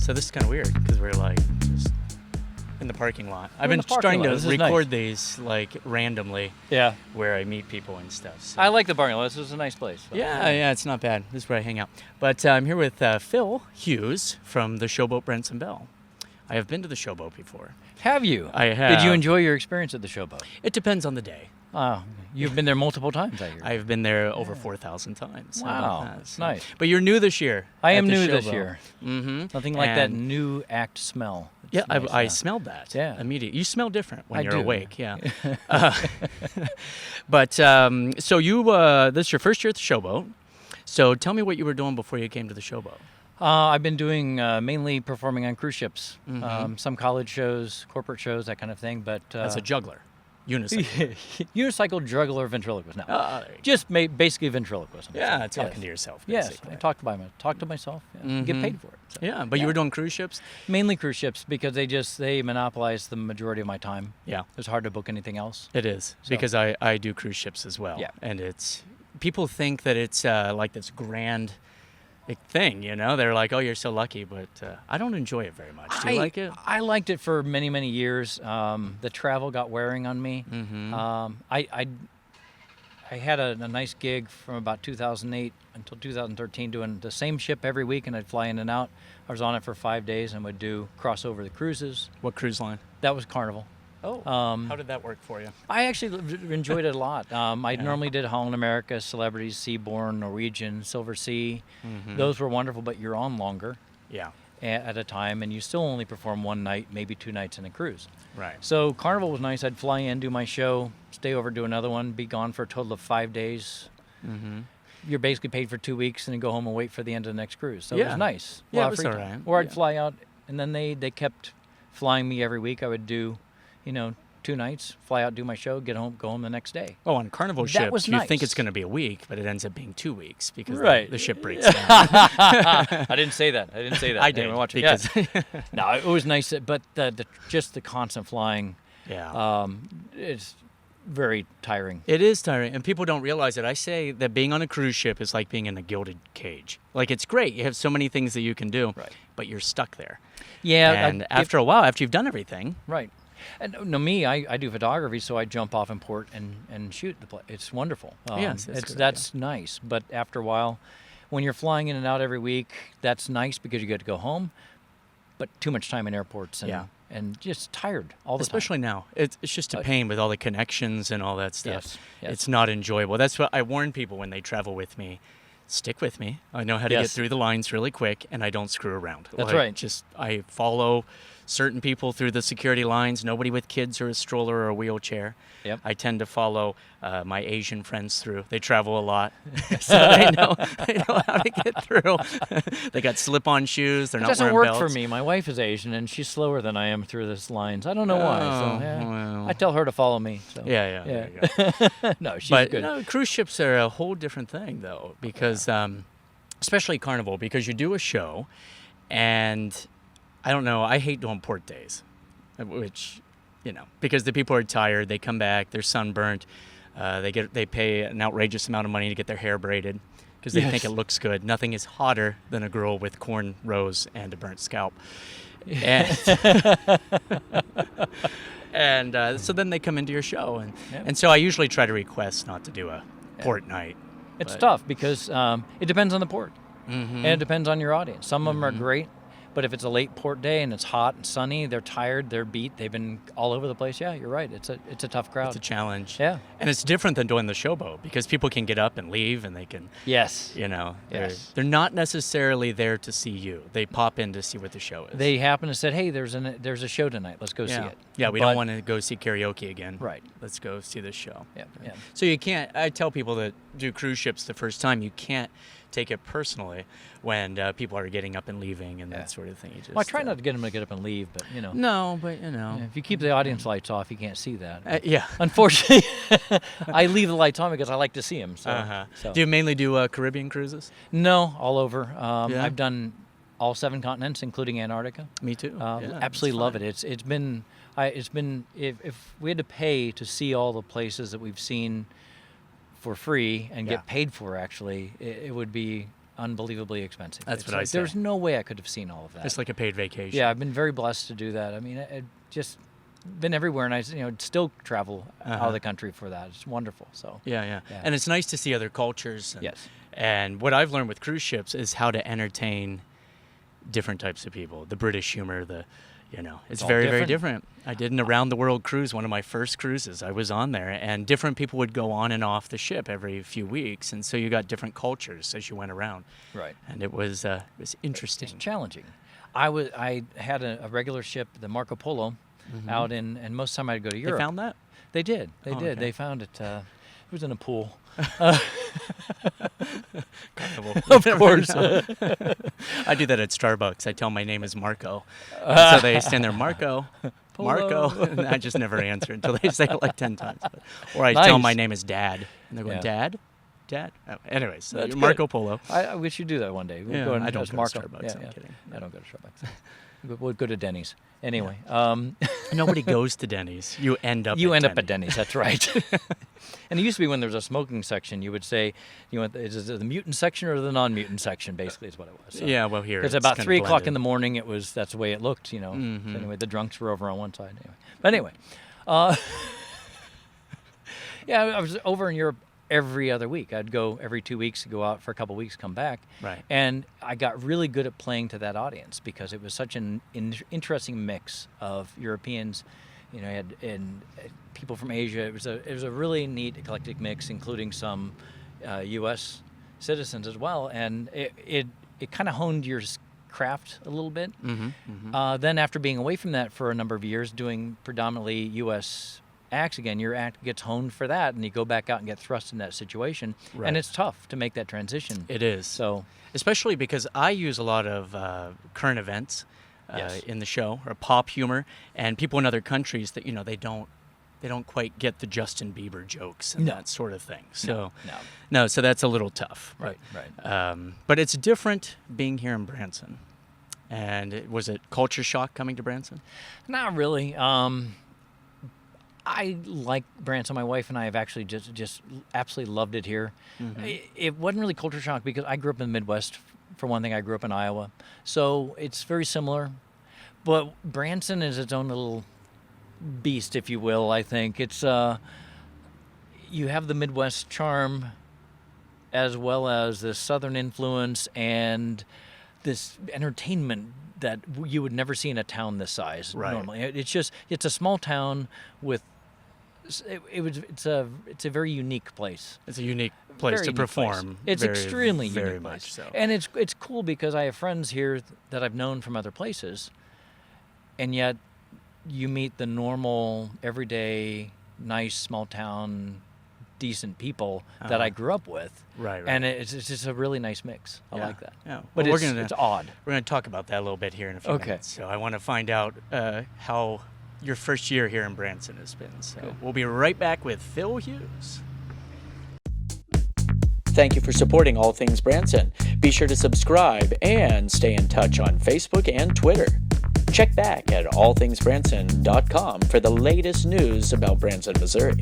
So this is kind of weird because we're like just in the parking lot. I've been trying to record these like randomly. Yeah. Where I meet people and stuff. So. I like the parking lot. This is a nice place. So. Yeah, it's not bad. This is where I hang out. But I'm here with Phil Hughes from the Showboat Branson Bell. I have been to the Showboat before. Have you? I have. Did you enjoy your experience at the Showboat? It depends on the day. You've been there multiple times, I hear. I've been there over 4,000 times. Wow, that's nice. But you're new this year. I am new this year. Mm-hmm. Nothing like that new act smell. It's nice, I smelled that immediately. You smell different when you're awake. Yeah. But so you, this is your first year at the Showboat. So tell me what you were doing before you came to the Showboat. I've been doing mainly performing on cruise ships, some college shows, corporate shows, that kind of thing. But as a juggler, unicycle juggler, ventriloquist. No, just basically ventriloquism. Yeah, talking to yourself. Basically. Yes, I talk to myself. Yeah. Get paid for it. So. Yeah, but you were doing cruise ships. Mainly cruise ships because they monopolize the majority of my time. Yeah, it's hard to book anything else. It is because I do cruise ships as well. Yeah, and people think that it's like this grand thing, they're like, oh, you're so lucky, but I don't enjoy it very much. Do you like it? I liked it for many, many years. The travel got wearing on me. I had a nice gig from about 2008 until 2013 doing the same ship every week, and I'd fly in and out. I was on it for 5 days and would do cross over the cruises. What cruise line? That was Carnival. Oh, how did that work for you? I actually enjoyed it a lot. I normally did Holland America, Celebrities, Seabourn, Norwegian, Silver Sea. Those were wonderful, but you're on longer at a time, and you still only perform one night, maybe 2 nights in a cruise. Right. So Carnival was nice. I'd fly in, do my show, stay over, do another one, be gone for a total of 5 days. You're basically paid for 2 weeks, and then go home and wait for the end of the next cruise. So it was nice. Yeah, it was all right. Or I'd fly out, and then they kept flying me every week. I would do 2 nights, fly out, do my show, get home, go home the next day. Oh, on Carnival ships, you think it's going to be a week, but it ends up being 2 weeks because the ship breaks down. I didn't say that. I did. Watch because no, it was nice, but just the constant flying, it's very tiring. It is tiring, and people don't realize it. I say that being on a cruise ship is like being in a gilded cage. Like, it's great. You have so many things that you can do, but you're stuck there. Yeah. And after a while, after you've done everything. Right. And I do photography, so I jump off in port and shoot the place. It's wonderful. Yes, that's nice. But after a while, when you're flying in and out every week, that's nice because you get to go home. But too much time in airports and just tired all the time. Especially now. It's just a pain with all the connections and all that stuff. Yes. It's not enjoyable. That's what I warn people when they travel with me. Stick with me. I know how to get through the lines really quick, and I don't screw around. That's right. I follow certain people through the security lines, nobody with kids or a stroller or a wheelchair. Yep. I tend to follow my Asian friends through. They travel a lot, so they know how to get through. They got slip-on shoes. They're not wearing belts. It doesn't work for me. My wife is Asian, and she's slower than I am through these lines. I don't know why. So I tell her to follow me. So. Yeah. There you go. No, she's good. Cruise ships are a whole different thing, though, because especially Carnival, because you do a show, and I don't know. I hate doing port days, which, because the people are tired. They come back. They're sunburnt. They pay an outrageous amount of money to get their hair braided because they think it looks good. Nothing is hotter than a girl with corn rows and a burnt scalp. And so then they come into your show, and so I usually try to request not to do a port night. It's tough because it depends on the port, and it depends on your audience. Some of them are great. But if it's a late port day and it's hot and sunny, they're tired, they're beat, they've been all over the place. Yeah, you're right. It's a tough crowd. It's a challenge. Yeah. And it's different than doing the Showboat because people can get up and leave and they can. Yes. They're not necessarily there to see you. They pop in to see what the show is. They happen to say, hey, there's a show tonight. Let's go see it. Yeah, we don't want to go see karaoke again. Right. Let's go see this show. Yeah. So you can't. I tell people that do cruise ships the first time, you can't take it personally when people are getting up and leaving and that sort of thing. Well, I try not to get them to get up and leave, but No, but if you keep the audience lights off, you can't see that. Yeah. Unfortunately, I leave the lights on because I like to see them. So. Do you mainly do Caribbean cruises? No, all over. I've done all 7 continents, including Antarctica. Me too. Absolutely love it. It's been if we had to pay to see all the places that we've seen for free and get paid for, actually, it would be unbelievably expensive. That's It's what I like, say. there's no way I could have seen all of that. It's like a paid vacation. Yeah, I've been very blessed to do that. I mean, I just been everywhere, and I still travel out of the country for that. It's wonderful. So Yeah. And it's nice to see other cultures. And, yes, And what I've learned with cruise ships is how to entertain different types of people. The British humor, it's all very, very different. different. I did an around the world cruise, one of my first cruises. I was on there, and different people would go on and off the ship every few weeks, and so you got different cultures as you went around. right. And it was interesting. It's challenging. I had a regular ship, the Marco Polo, out in, and most of the time I'd go to Europe. They found that? They did. They Oh, did. okay. They found it. It was in a pool. Of course. I do that at Starbucks. I tell my name is Marco. And so they stand there, Marco, Marco. And I just never answer until they say it like 10 times. Or I tell them my Nice. name is Dad. And they're going, Yeah. Dad? Oh, anyways, so That's you're Marco good. Polo. I wish you'd do that one day. We'll Yeah, go and I don't as go to Marco. Starbucks, I'm kidding. I don't go to Starbucks. We'll go to Denny's. Anyway, Nobody goes to Denny's. You end up you at end up at Denny's. Denny's. That's right. And it used to be when there was a smoking section, you would say, is it the mutant section or the non-mutant section? Basically, is what it was. So. Yeah, well, here Because it's about kinda 3 o'clock in the blended. morning, that's the way it looked. So Mhm. anyway, the drunks were over on one side. Anyway, yeah, I was over in Europe every other week. I'd go every 2 weeks, go out for a couple weeks, come back. Right. And I got really good at playing to that audience because it was such an interesting mix of Europeans, and people from Asia. It was a really neat eclectic mix, including some U.S. citizens as well. And it kind of honed your craft a little bit. Then after being away from that for a number of years, doing predominantly U.S. acts again, your act gets honed for that, and you go back out and get thrust in that situation. Right. And it's tough to make that transition. It is. So Especially because I use a lot of current events Yes. in the show, or pop humor, and people in other countries that they don't quite get the Justin Bieber jokes and No. that sort of thing. So no. so that's a little tough. Right. But it's different being here in Branson. And was it culture shock coming to Branson? Not really. I like Branson. My wife and I have actually just absolutely loved it here. It wasn't really culture shock because I grew up in the Midwest. For one thing, I grew up in Iowa. So it's very similar. But Branson is its own little beast, if you will, I think. It's you have the Midwest charm as well as the Southern influence and this entertainment that you would never see in a town this size normally. It's a small town with it's a very unique place. It's a unique place Very to unique place. perform. It's extremely very unique much place. so. And it's cool because I have friends here that I've known from other places, and yet you meet the normal, everyday, nice, small town, decent people that I grew up with. Right. And it's just a really nice mix. I like that. Yeah. But Well, it's odd. We're going to talk about that a little bit here in a few Okay. minutes. So I want to find out how your first year here in Branson has been. So Good. we'll be right back with Phil Hughes. Thank you for supporting All Things Branson. Be sure to subscribe and stay in touch on Facebook and Twitter. Check back at allthingsbranson.com for the latest news about Branson, Missouri.